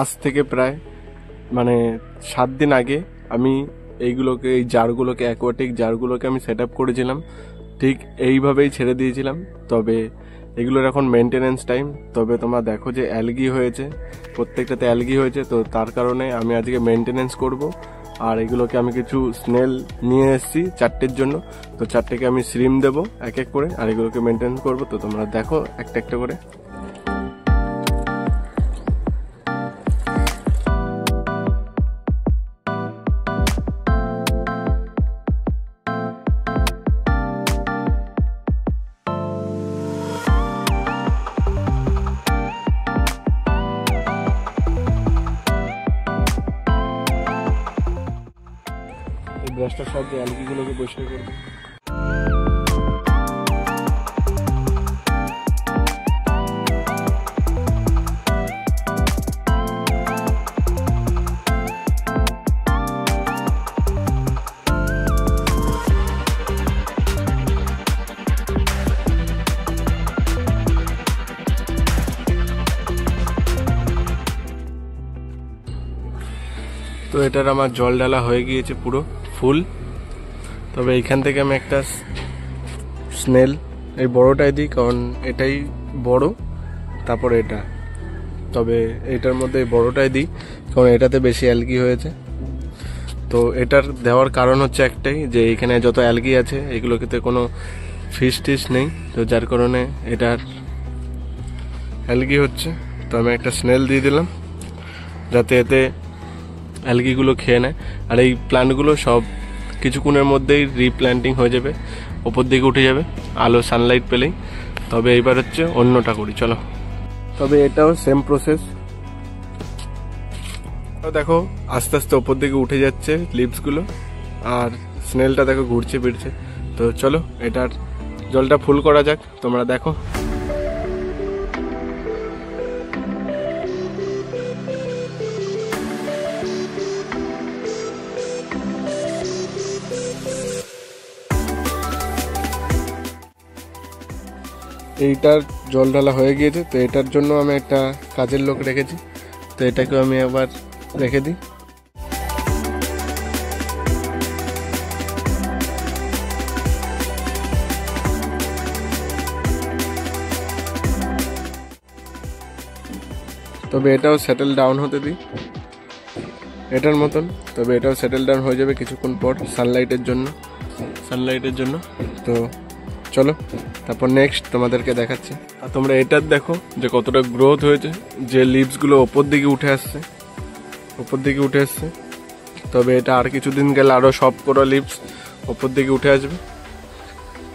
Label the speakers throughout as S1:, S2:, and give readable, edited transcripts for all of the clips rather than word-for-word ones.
S1: আজ থেকে প্রায় 7 দিন আগে আমি এই জারগুলোকে অ্যাকোয়াটিক জারগুলোকে আমি সেট আপ করেছিলাম, ঠিক এইভাবেই ছেড়ে দিয়েছিলাম। তবে এগুলোর এখন মেনটেনেন্স টাইম। তবে তোমরা দেখো যে অ্যালগি হয়েছে, প্রত্যেকটাতে অ্যালগি হয়েছে, তো তার কারণে আমি আজকে মেনটেনেন্স করব। আর এগুলোকে আমি কিছু স্নেল নিয়ে এসেছি 4টের জন্য, তো 4টেকে আমি শ্রিম দেবো এক এক করে, আর এগুলোকে মেনটেন করব। তো তোমরা দেখো একটা একটা করে। ব্রাশটার সাহায্যে অ্যালগিগুলোকে পরিষ্কার করবো। তো এটার আমার জল ঢালা হয়ে গিয়েছে পুরো ফুল। তবে এইখান থেকে আমি একটা স্নেল, এই বড়টাই দিই কারণ এটাই বড়, তারপরে এটা। তবে এটার মধ্যে এই বড়টাই দিই কারণ এটাতে বেশি অ্যালগি হয়েছে। তো এটার দেওয়ার কারণ হচ্ছে একটাই, যে এখানে যত অ্যালগি আছে এগুলোতে কোনো ফিশ টিশ নেই, তো যার কারণে এটার অ্যালগি হচ্ছে। তো আমি একটা স্নেল দিয়ে দিলাম যাতে এতে অ্যালগিগুলো খেয়ে নেয়। আর এই প্ল্যান্টগুলো সব কিছুক্ষণের মধ্যেই রিপ্ল্যান্টিং হয়ে যাবে, ওপর দিকে উঠে যাবে আলো সানলাইট পেলেই। তবে এইবার হচ্ছে অন্যটা করি, চলো। তবে এটাও সেম প্রসেস। দেখো আস্তে আস্তে ওপর দিকে উঠে যাচ্ছে লিভসগুলো, আর স্নেলটা দেখো ঘুরছে ফিরছে। তো চলো এটার জলটা ফুল করা যাক, তোমরা দেখো। এইটার জল ঢালা হয়ে গিয়েছে, তো এটার জন্য আমি একটা কাজের লোক রেখেছি, তো এটাকেও আমি আবার রেখে দিই। তবে এটাও সেটেল ডাউন হতে দিই এটার মতন। তবে এটাও সেটেল ডাউন হয়ে যাবে কিছুক্ষণ পর সানলাইটের জন্য। তো চলো তারপর নেক্সট তোমাদেরকে দেখাচ্ছি। আর তোমরা এটার দেখো যে কতটা গ্রোথ হয়েছে, যে লিভসগুলো ওপর দিকে উঠে আসছে। তবে এটা আর কিছুদিন গেলে আরও সব করা লিভস ওপর দিকে উঠে আসবে।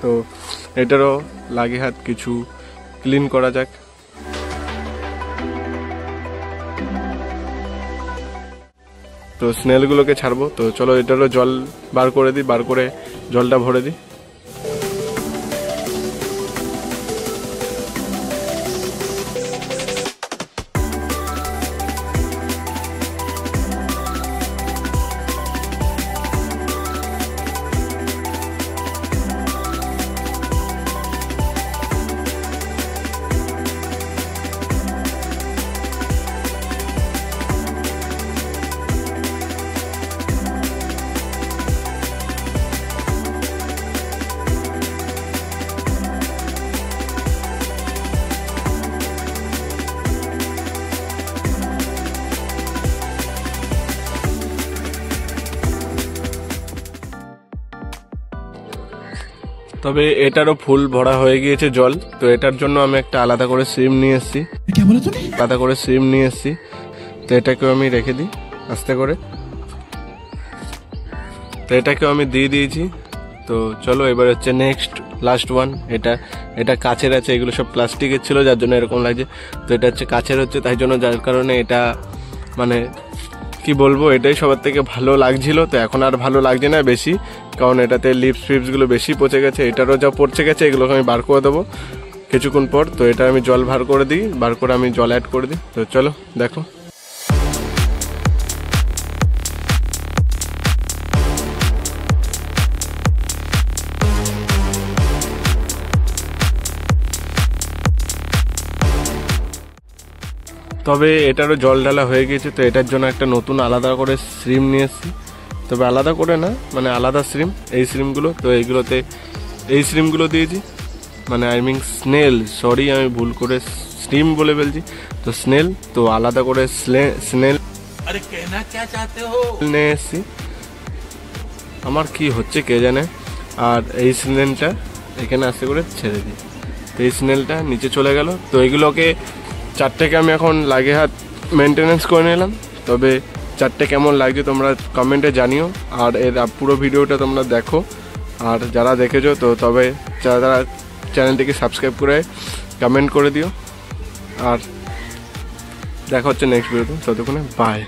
S1: তো এটারও লাগে হাত কিছু ক্লিন করা যাক। তো স্নেলগুলোকে ছাড়বো, তো চলো এটারও জল বার করে জলটা ভরে দিই। তবে এটারও ফুল ভরা হয়ে গিয়েছে জল। তো এটার জন্য আমি একটা আলাদা করে সিম নিয়ে এসেছি। তো এটাকেও আমি রেখে দিই আস্তে করে। তো এটাকেও আমি দিয়ে দিয়েছি। তো চলো এবার হচ্ছে নেক্সট লাস্ট ওয়ান। এটা কাচের আছে, এগুলো সব প্লাস্টিকের ছিল যার জন্য এরকম লাগছে। তো এটা হচ্ছে কাচের হচ্ছে, তাই জন্য যার কারণে এটা কি বলবো, এটাই সবার থেকে ভালো লাগছিল। তো এখন আর ভালো লাগছে না বেশি, কারণ এটাতে লিপস বেশি পচে গেছে। এটারও যা পচে গেছে এগুলোকে আমি বার করে দেবো কিছুক্ষণ পর। তো এটা আমি জল বার করে আমি জল অ্যাড করে দিই। তো চলো দেখো। তবে এটারও জল ঢালা হয়ে গিয়েছে, তো এটার জন্য একটা নতুন আলাদা করে শ্রিম নিয়ে এসেছি। তবে আলাদা করে না, মানে আলাদা শ্রিম, এই শ্রিমগুলো, তো এইগুলোতে এই শ্রিমগুলো দিয়েছি, মানে আই মিন স্নেল, সরি আমি ভুল করে শ্রিম বলে ফেলছি, তো স্নেল, তো আলাদা করে স্নেল নিয়ে এসেছি। আমার কি হচ্ছে কে জানে। আর এই স্নেলটা এখানে আস্তে করে ছেড়ে দিই, তো এই স্নেলটা নিচে চলে গেল। তো এগুলোকে চারটেকে আমি এখন লাগে হাত মেনটেনেন্স করে নিলাম। তবে চারটে কেমন লাগছে তোমরা কমেন্টে জানিও, আর এর পুরো ভিডিওটা তোমরা দেখো। আর যারা দেখেছো তো তবে যারা চ্যানেলটিকে সাবস্ক্রাইব করে কমেন্ট করে দিও। আর দেখা হচ্ছে নেক্সট ভিডিওতে, ততক্ষণে বাই।